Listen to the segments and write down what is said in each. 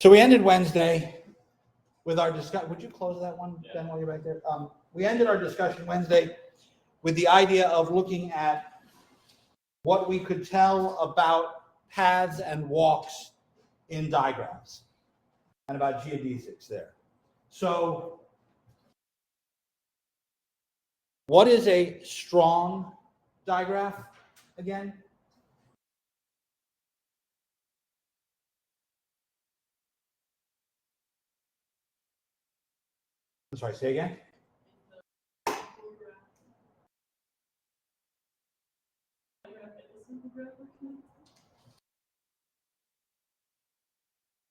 So we ended Wednesday with our discussion. Would you close that one, Ben, while you're back there? We ended our discussion Wednesday with the idea of looking at what we could tell about paths and walks in diagrams and about geodesics there. So what is a strong digraph again? I'm sorry, say again.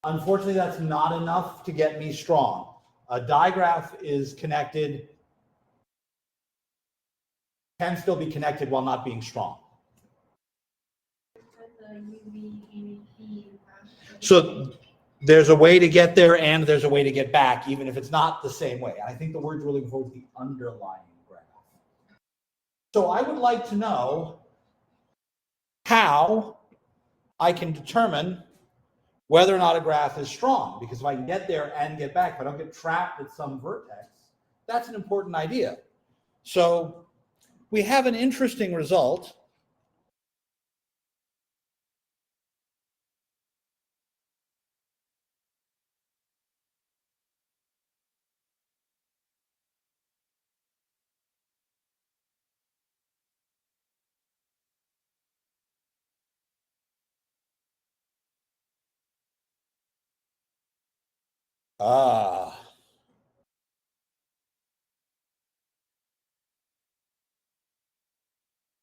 Unfortunately, that's not enough to get me strong. A digraph is connected, can still be connected while not being strong. So there's a way to get there and there's a way to get back, even if it's not the same way. I think the word's really for the underlying graph. So I would like to know how I can determine whether or not a graph is strong, because if I can get there and get back, if I don't get trapped at some vertex, that's an important idea. So we have an interesting result.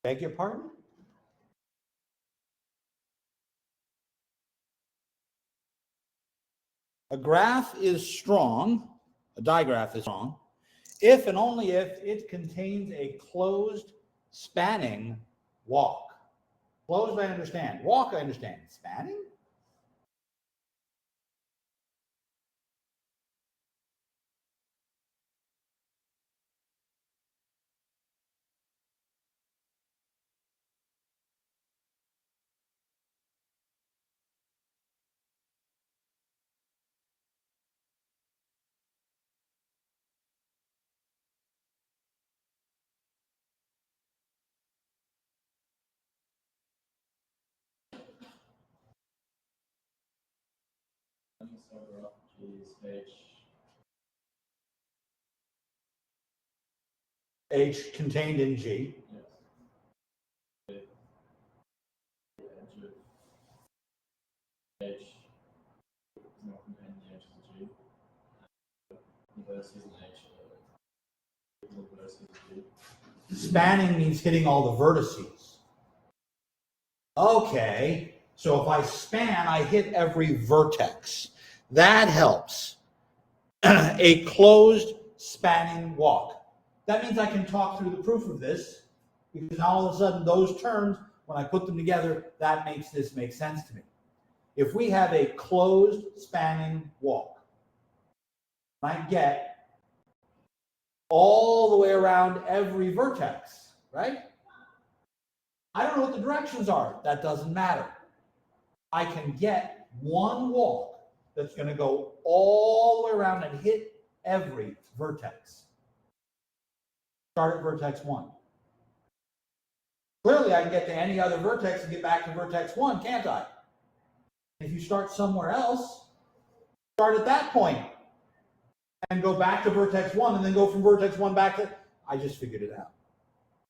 Beg your pardon? A graph is strong, a digraph is strong, if and only if it contains a closed spanning walk. Closed, I understand. Walk, I understand. Spanning? H contained in G. Spanning means hitting all the vertices. Okay, so if I span, I hit every vertex. That helps. A closed spanning walk. That means I can talk through the proof of this, because now all of a sudden those terms, when I put them together, that makes this make sense to me. If we have a closed spanning walk, I get all the way around every vertex, right? I don't know what the directions are. That doesn't matter. I can get one walk that's going to go all the way around and hit every vertex. Start at vertex 1. Clearly, I can get to any other vertex and get back to vertex 1, can't I? If you start somewhere else, start at that point and go back to vertex 1 and then go from vertex 1 back to... I just figured it out.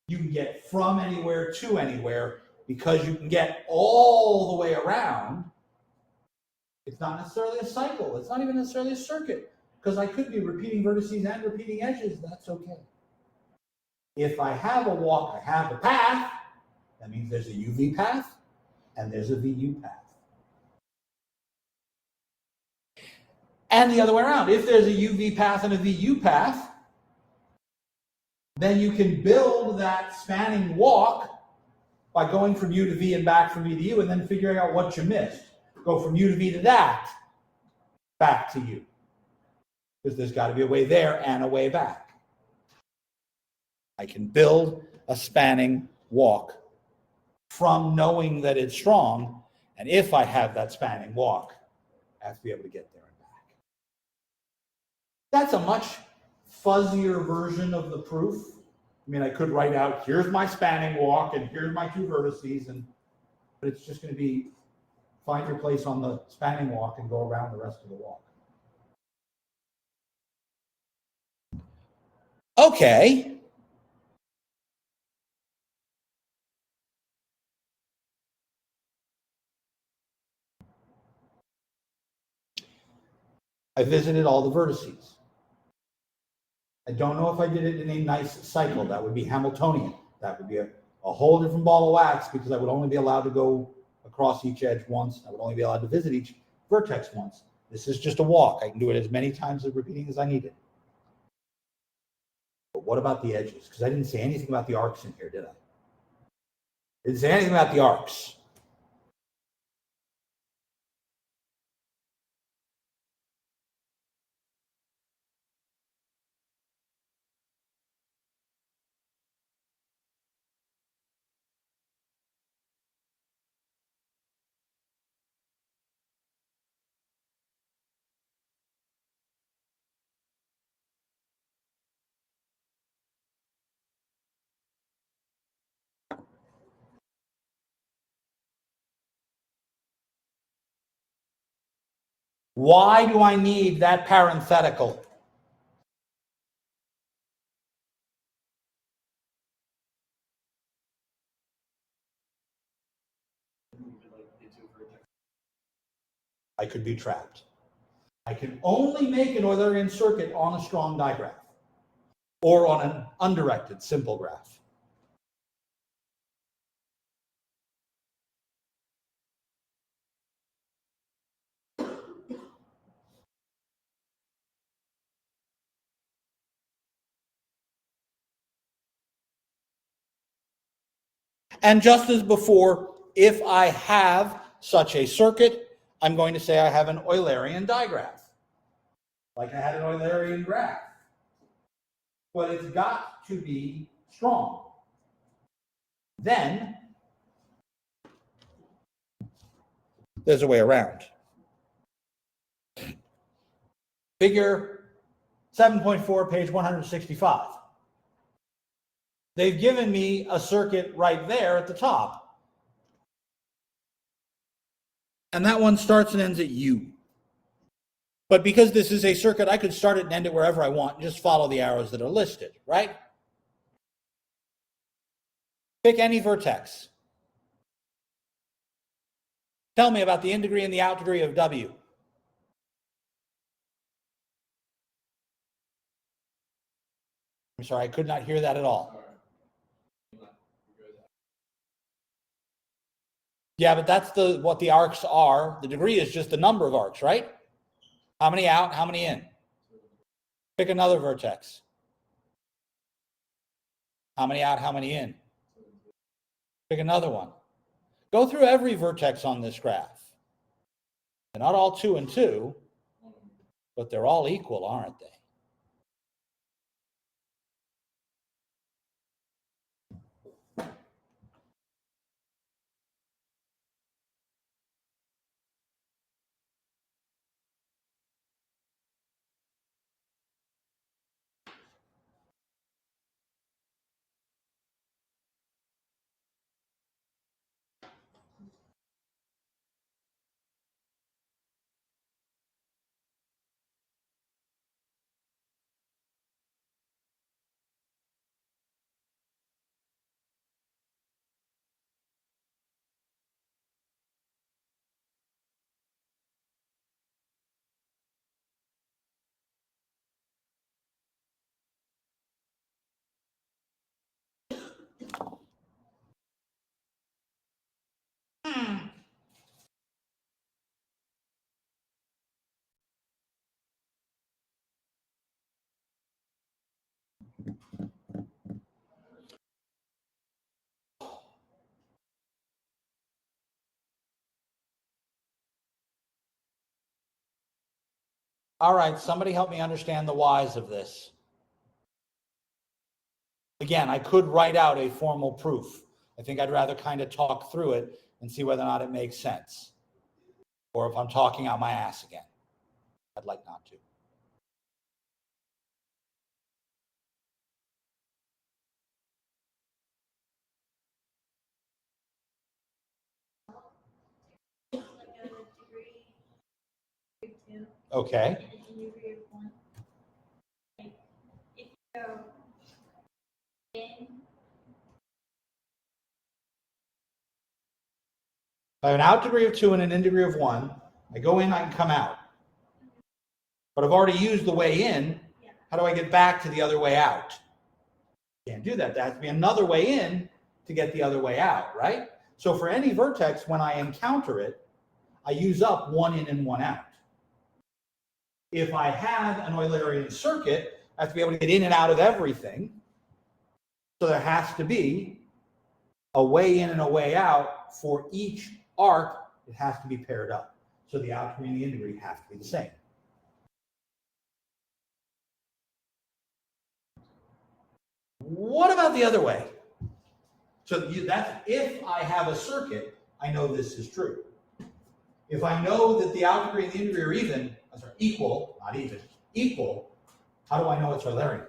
You can get from anywhere to anywhere because you can get all the way around. It's not necessarily a cycle. It's not even necessarily a circuit, because I could be repeating vertices and repeating edges. That's okay. If I have a walk, I have a path. That means there's a UV path and there's a VU path. And the other way around. If there's a UV path and a VU path, then you can build that spanning walk by going from U to V and back from V to U, and then figuring out what you missed. Go from U to V to that, back to U. Because there's got to be a way there and a way back. I can build a spanning walk from knowing that it's strong, and if I have that spanning walk, I have to be able to get there and back. That's a much fuzzier version of the proof. I mean, I could write out, here's my spanning walk, and here's my two vertices, but it's just going to be, find your place on the spanning walk and go around the rest of the walk. Okay. I visited all the vertices. I don't know if I did it in a nice cycle. That would be Hamiltonian. That would be a whole different ball of wax, because I would only be allowed to go across each edge once. I would only be allowed to visit each vertex once. This is just a walk. I can do it as many times as repeating as I need it. But what about the edges? Because I didn't say anything about the arcs in here, did I? Didn't say anything about the arcs. Why do I need that parenthetical? I could be trapped. I can only make an Eulerian circuit on a strong digraph or on an undirected simple graph. And just as before, if I have such a circuit, I'm going to say I have an Eulerian digraph, like I had an Eulerian graph. But it's got to be strong. Then there's a way around. Figure 7.4, page 165. They've given me a circuit right there at the top. And that one starts and ends at U. But because this is a circuit, I could start it and end it wherever I want and just follow the arrows that are listed, right? Pick any vertex. Tell me about the in degree and the out degree of W. I'm sorry, I could not hear that at all. Yeah, but that's what the arcs are. The degree is just the number of arcs, right? How many out, how many in? Pick another vertex. How many out, how many in? Pick another one. Go through every vertex on this graph. They're not all 2 and 2, but they're all equal, aren't they? All right, somebody help me understand the whys of this. Again, I could write out a formal proof. I think I'd rather kind of talk through it and see whether or not it makes sense. or if I'm talking out my ass again. I'd like not to. Okay. I have an out degree of 2 and an in degree of 1. I go in, I can come out. But I've already used the way in. How do I get back to the other way out? Can't do that. There has to be another way in to get the other way out, right? So for any vertex, when I encounter it, I use up 1 in and 1 out. If I have an Eulerian circuit, I have to be able to get in and out of everything. So there has to be a way in and a way out for each arc. It has to be paired up. So the out degree and the in degree have to be the same. What about the other way? So that's if I have a circuit, I know this is true. If I know that the out degree and the in degree are even, equal, not even, equal, how do I know it's Eulerian?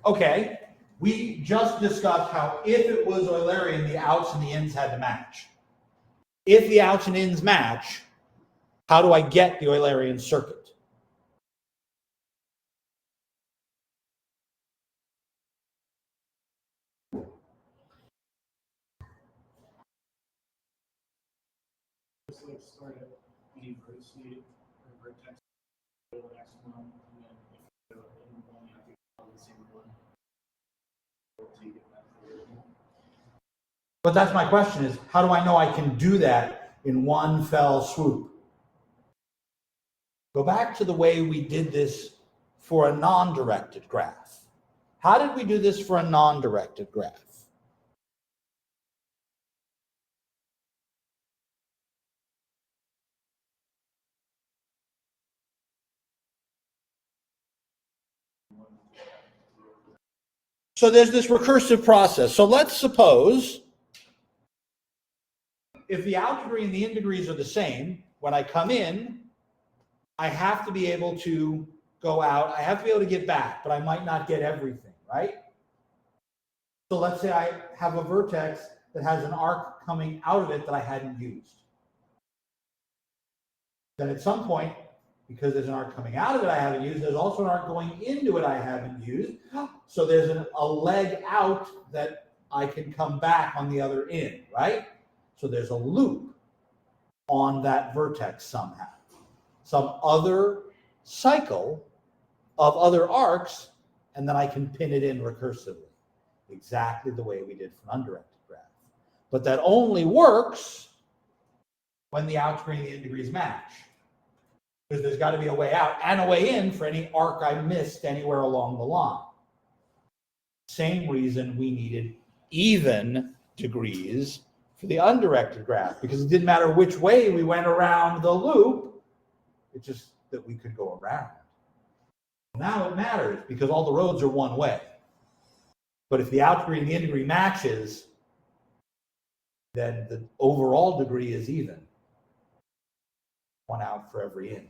Okay, we just discussed how if it was Eulerian, the outs and the ins had to match. If the outs and ins match, how do I get the Eulerian circuit? Just like start at any vertex or vertex the next one, and then if you go in one, you have to go the same one. But that's my question is, how do I know I can do that in one fell swoop? Go back to the way we did this for a non-directed graph. How did we do this for a non-directed graph? So there's this recursive process. So let's suppose if the out degree and the in degrees are the same, when I come in, I have to be able to go out. I have to be able to get back, but I might not get everything, right? So let's say I have a vertex that has an arc coming out of it that I hadn't used. Then at some point, because there's an arc coming out of it I haven't used, there's also an arc going into it I haven't used. So there's a leg out that I can come back on the other end, right? So there's a loop on that vertex somehow. Some other cycle of other arcs, and then I can pin it in recursively, exactly the way we did for an undirected graph. But that only works when the out degree and the in degrees match. Because there's got to be a way out and a way in for any arc I missed anywhere along the line. Same reason we needed even degrees for the undirected graph, because it didn't matter which way we went around the loop, it's just that we could go around. Now it matters because all the roads are one way. But if the out degree and the in degree matches, then the overall degree is even. One out for every in.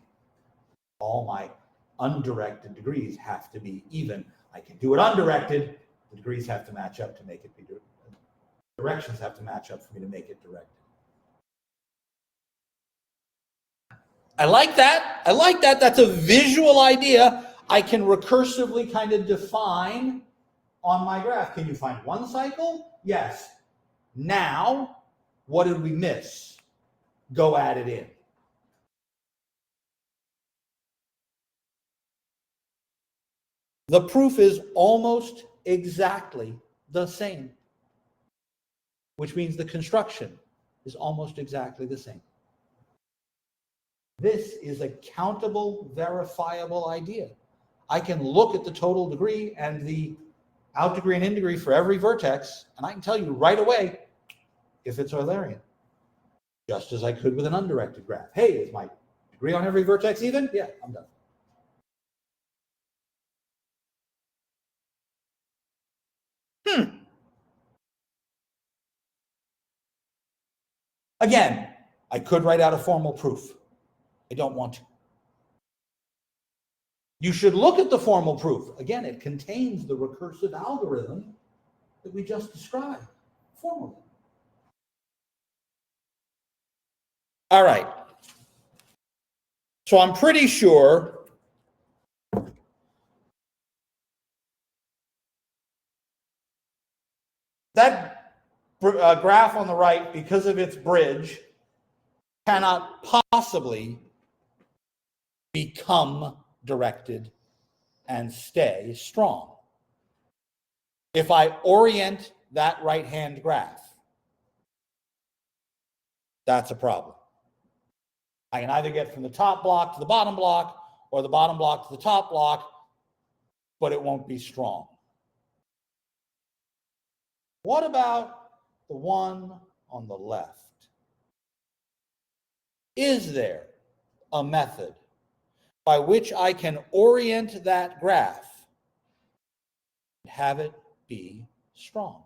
All my undirected degrees have to be even. I can do it undirected. The degrees have to match up to make it be directed. Directions have to match up for me to make it directed. I like that. I like that. That's a visual idea. I can recursively kind of define on my graph. Can you find one cycle? Yes. Now, what did we miss? Go add it in. The proof is almost exactly the same, which means the construction is almost exactly the same. This is a countable, verifiable idea. I can look at the total degree and the out degree and in degree for every vertex, and I can tell you right away if it's Eulerian, just as I could with an undirected graph. Hey, is my degree on every vertex even? Yeah, I'm done. Again, I could write out a formal proof. I don't want to. You should look at the formal proof. Again, it contains the recursive algorithm that we just described formally. All right. So I'm pretty sure that graph on the right, because of its bridge, cannot possibly become directed and stay strong. If I orient that right-hand graph, that's a problem. I can either get from the top block to the bottom block or the bottom block to the top block, but it won't be strong. What about the one on the left? Is there a method by which I can orient that graph and have it be strong?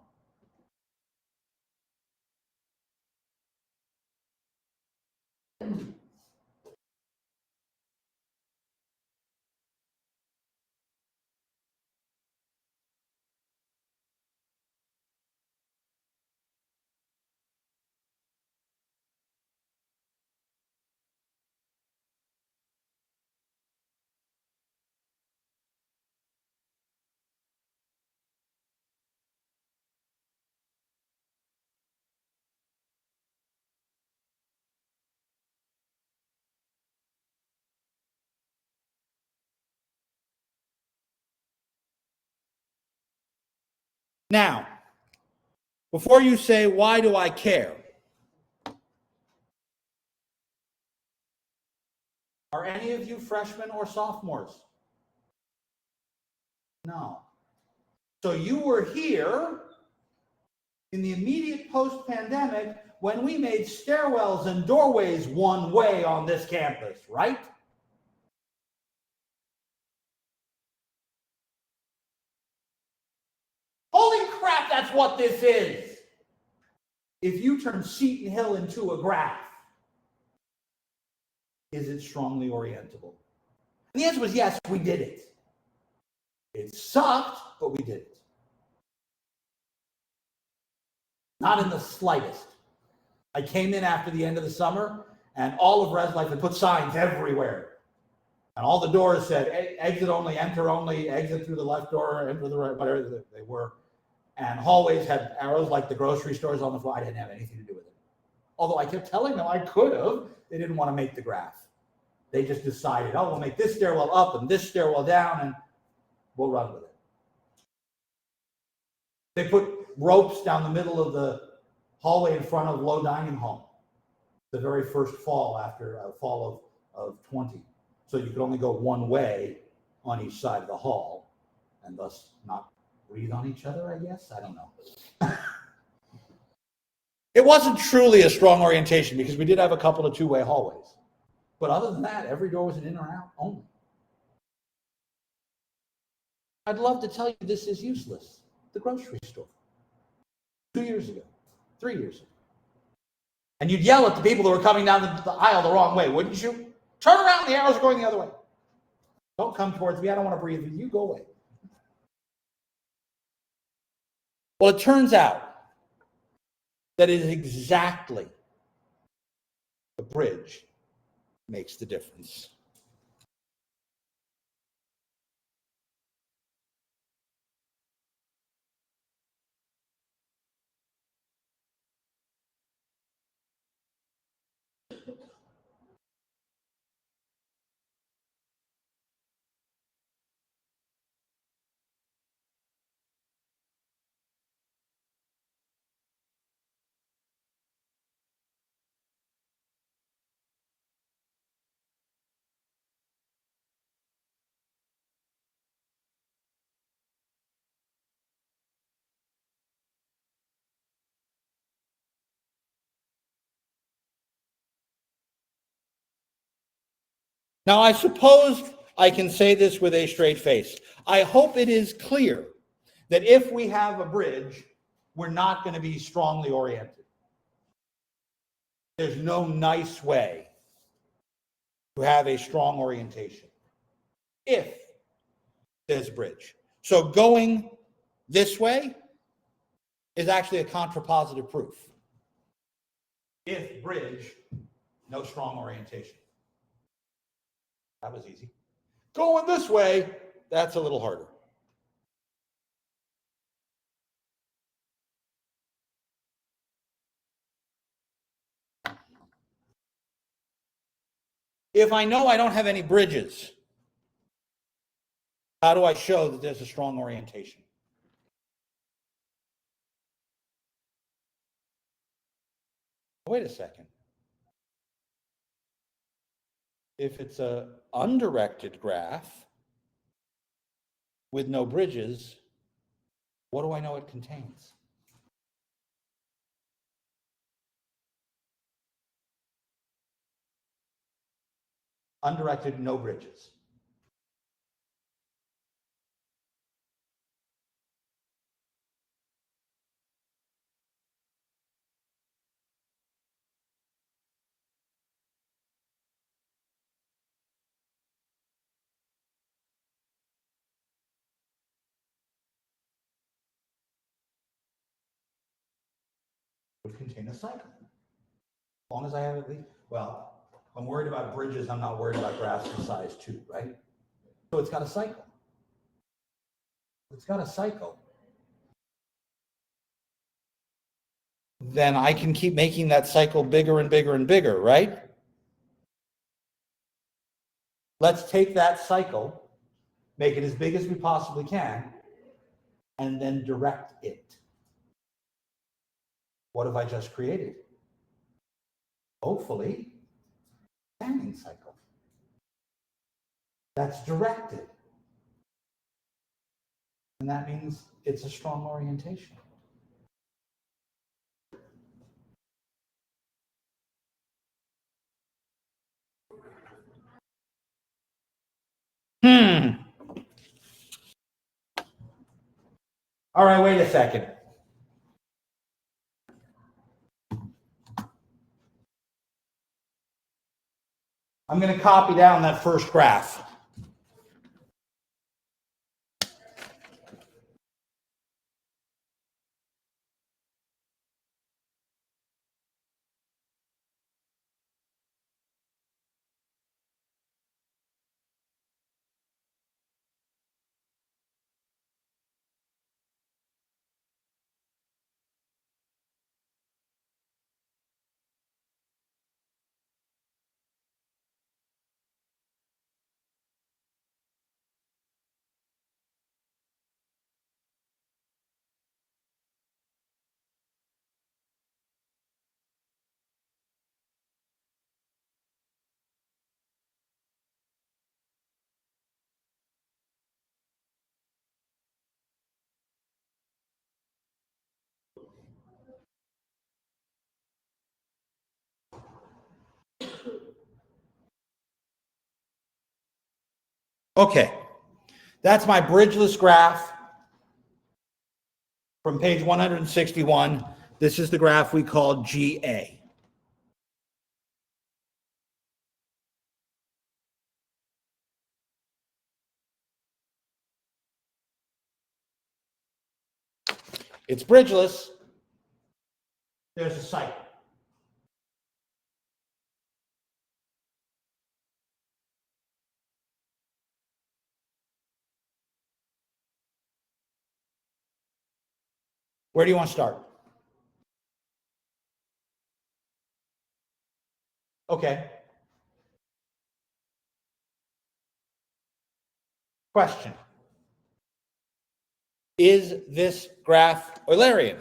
Now, before you say, why do I care? Are any of you freshmen or sophomores? No. So you were here in the immediate post-pandemic when we made stairwells and doorways one way on this campus, right? Holy crap, that's what this is. If you turn Seton Hill into a graph, is it strongly orientable? And the answer was yes, we did it. It sucked, but we did it. Not in the slightest. I came in after the end of the summer, and all of ResLife had put signs everywhere. And all the doors said, exit only, enter only, exit through the left door, enter the right, whatever they were. And hallways had arrows like the grocery stores on the floor. I didn't have anything to do with it. Although I kept telling them I could have. They didn't want to make the graph. They just decided, oh, we'll make this stairwell up and this stairwell down, and we'll run with it. They put ropes down the middle of the hallway in front of low dining hall, the very first fall after fall of 20. So you could only go one way on each side of the hall and thus not breathe on each other, I guess. I don't know. It wasn't truly a strong orientation because we did have a couple of two-way hallways. But other than that, every door was an in or out only. I'd love to tell you this is useless. The grocery store. 2 years ago, 3 years ago. And you'd yell at the people that were coming down the aisle the wrong way, wouldn't you? Turn around, the arrows are going the other way. Don't come towards me, I don't want to breathe with you, go away. Well, it turns out that it is exactly the bridge makes the difference. Now, I suppose I can say this with a straight face. I hope it is clear that if we have a bridge, we're not going to be strongly oriented. There's no nice way to have a strong orientation if there's a bridge. So going this way is actually a contrapositive proof. If bridge, no strong orientation. That was easy. Going this way, that's a little harder. If I know I don't have any bridges, how do I show that there's a strong orientation? Wait a second. If it's an undirected graph with no bridges, what do I know it contains? Undirected, no bridges. Would contain a cycle. As long as I have at least, well, I'm worried about bridges, I'm not worried about graphs of size 2, right? So it's got a cycle. It's got a cycle. Then I can keep making that cycle bigger and bigger and bigger, right? Let's take that cycle, make it as big as we possibly can, and then direct it. What have I just created? Hopefully, a standing cycle. That's directed. And that means it's a strong orientation. All right, wait a second. I'm going to copy down that first graph. Okay, that's my bridgeless graph from page 161. This is the graph we call GA. It's bridgeless. There's a cycle. Where do you want to start? Okay. Question. Is this graph Eulerian?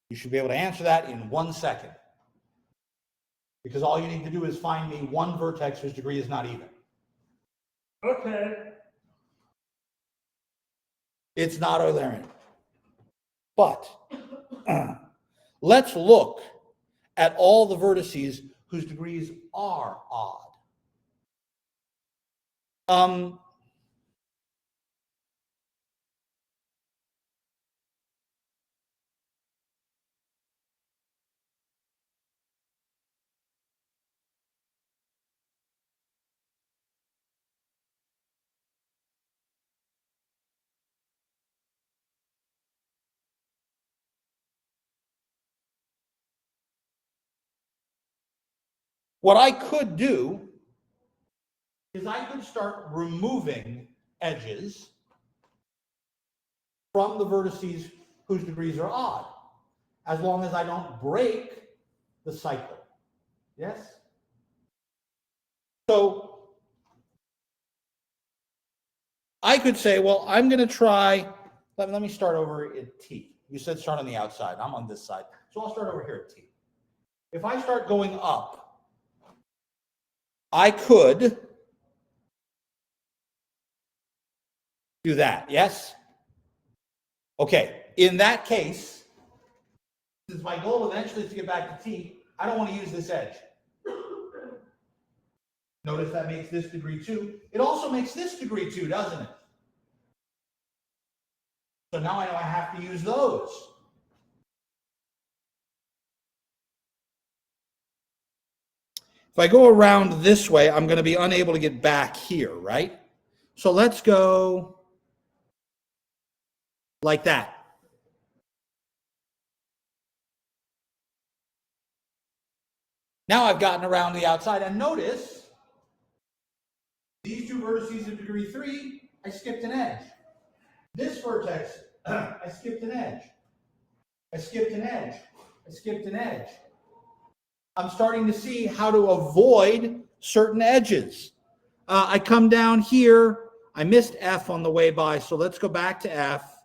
You should be able to answer that in 1 second. Because all you need to do is find me one vertex whose degree is not even. Okay. It's not Eulerian. But let's look at all the vertices whose degrees are odd. What I could do is I could start removing edges from the vertices whose degrees are odd, as long as I don't break the cycle. Yes? So I could say, well, I'm going to try, let me start over at T. You said start on the outside. I'm on this side. So I'll start over here at T. If I start going up, I could do that. Yes? Okay. In that case, since my goal eventually is to get back to T, I don't want to use this edge. Notice that makes this degree 2. It also makes this degree 2, doesn't it? So now I know I have to use those. If I go around this way, I'm going to be unable to get back here, right? So let's go like that. Now I've gotten around the outside, and notice these two vertices of degree 3, I skipped an edge. This vertex, I skipped an edge. I skipped an edge. I skipped an edge. I'm starting to see how to avoid certain edges. I come down here. I missed F on the way by, so let's go back to F,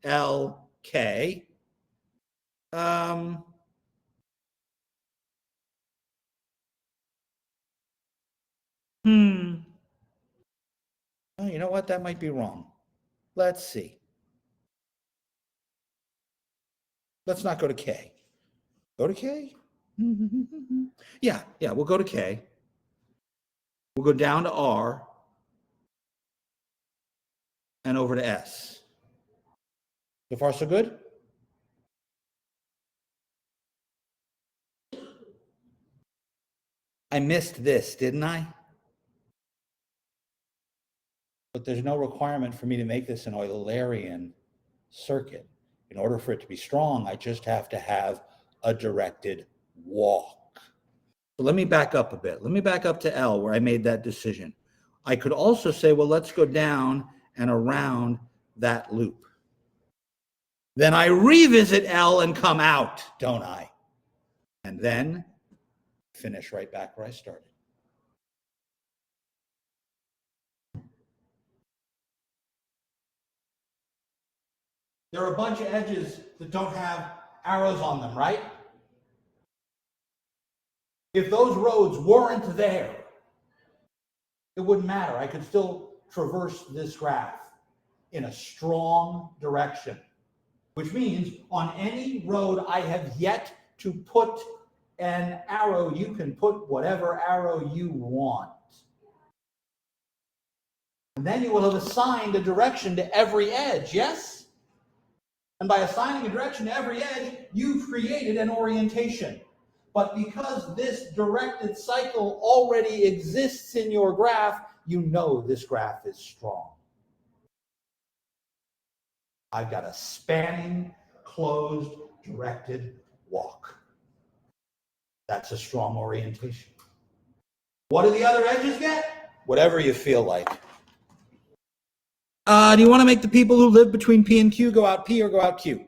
L, K. Oh, you know what? That might be wrong. Let's see. Let's not go to K. Go to K? Yeah, we'll go to K. We'll go down to R and over to S. So far, so good? I missed this, didn't I? But there's no requirement for me to make this an Eulerian circuit. In order for it to be strong, I just have to have a directed walk. So let me back up a bit. Let me back up to L where I made that decision. I could also say, well, let's go down and around that loop. Then I revisit L and come out, don't I? And then finish right back where I started. There are a bunch of edges that don't have arrows on them, right? If those roads weren't there, it wouldn't matter. I could still traverse this graph in a strong direction, which means on any road I have yet to put an arrow, you can put whatever arrow you want. And then you will have assigned a direction to every edge, yes? And by assigning a direction to every edge, you've created an orientation. But because this directed cycle already exists in your graph, you know this graph is strong. I've got a spanning, closed, directed walk. That's a strong orientation. What do the other edges get? whatever you feel like. Do you want to make the people who live between P and Q go out P or go out Q?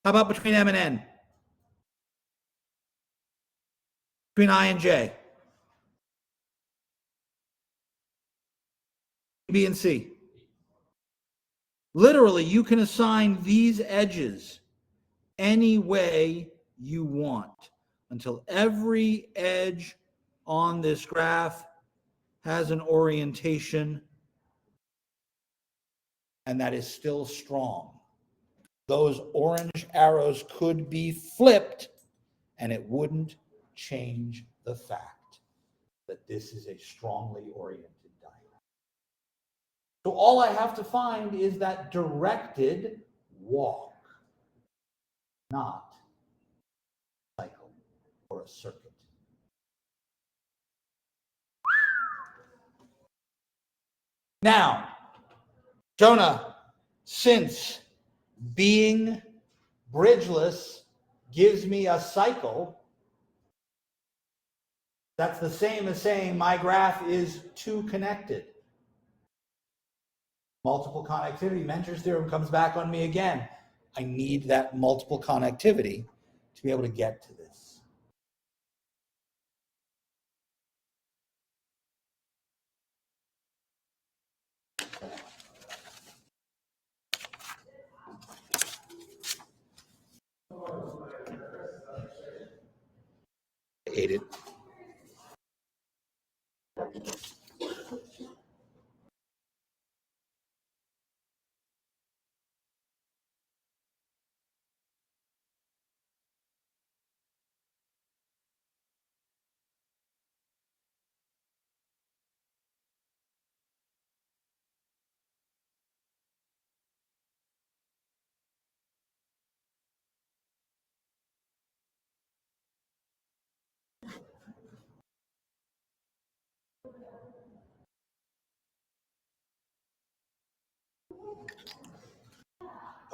How about between M and N? Between I and J? B and C? Literally, you can assign these edges any way you want until every edge on this graph has an orientation, and that is still strong. Those orange arrows could be flipped, and it wouldn't change the fact that this is a strongly oriented diagram. So all I have to find is that directed walk, not a cycle or a circuit. Now, Jonah, since being bridgeless gives me a cycle, that's the same as saying my graph is too connected. Multiple connectivity, Menger's theorem comes back on me again. I need that multiple connectivity to be able to get to this. I ate it.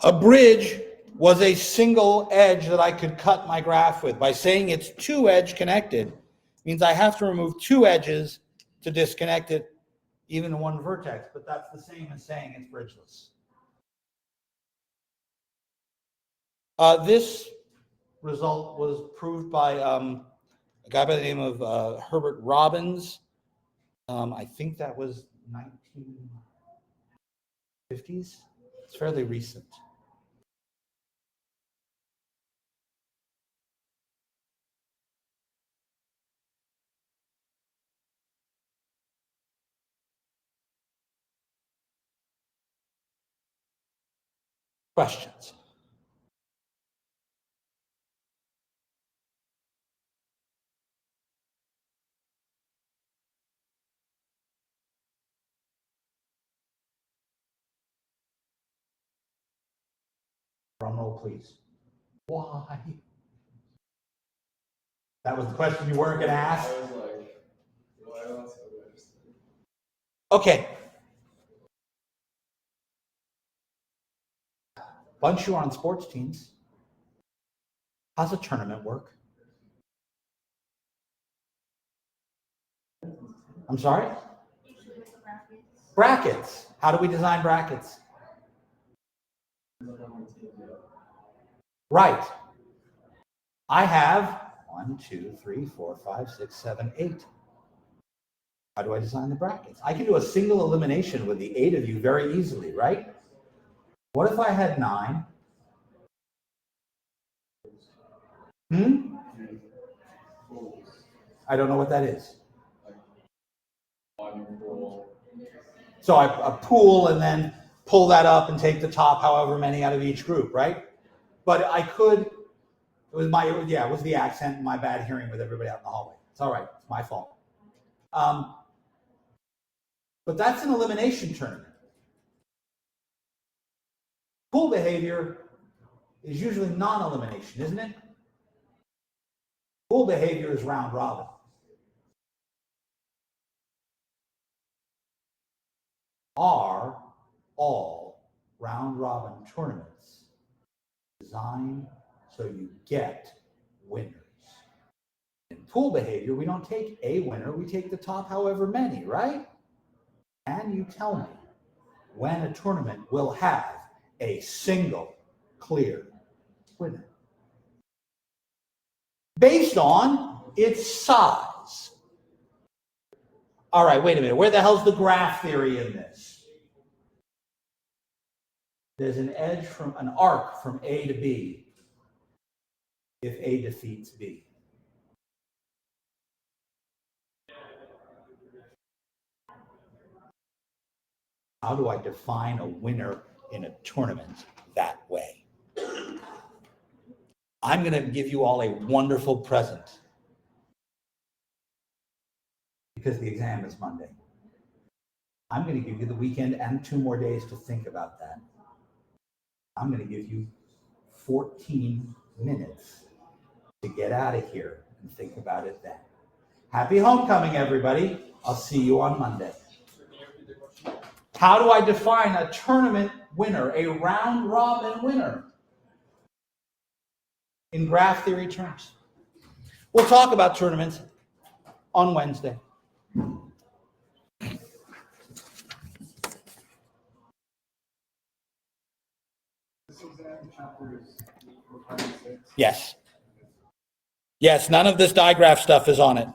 A bridge was a single edge that I could cut my graph with. By saying it's two edge connected means I have to remove two edges to disconnect it, even one vertex, but that's the same as saying it's bridgeless. This result was proved by a guy by the name of Herbert Robbins. I think that was 1950s. It's fairly recent. Questions? Drum roll, please. Why? That was the question you weren't going to ask? I was like, why else would I understand? Okay. Bunch you are on sports teams. How's a tournament work? I'm sorry? Brackets. How do we design brackets? Right. I have 1, 2, 3, 4, 5, 6, 7, 8. How do I design the brackets? I can do a single elimination with the 8 of you very easily, right? What if I had 9? I don't know what that is. So I pool and then pull that up and take the top however many out of each group, right? But I could, it was the accent and my bad hearing with everybody out in the hallway. It's all right, it's my fault. But that's an elimination tournament. Pool behavior is usually non-elimination, isn't it? Pool behavior is round robin. Are all round robin tournaments designed so you get winners? In pool behavior, we don't take a winner, we take the top however many, right? Can you tell me when a tournament will have a single clear winner? Based on its size. All right, wait a minute. Where the hell's the graph theory in this? There's an edge from an arc from A to B if A defeats B. How do I define a winner in a tournament that way? I'm going to give you all a wonderful present because the exam is Monday. I'm going to give you the weekend and 2 more days to think about that. I'm going to give you 14 minutes to get out of here and think about it then. Happy homecoming, everybody. I'll see you on Monday. How do I define a tournament winner, a round robin winner? In graph theory terms. We'll talk about tournaments on Wednesday. This exam chapters 4, 5, and 6. Yes. Yes, none of this digraph stuff is on it.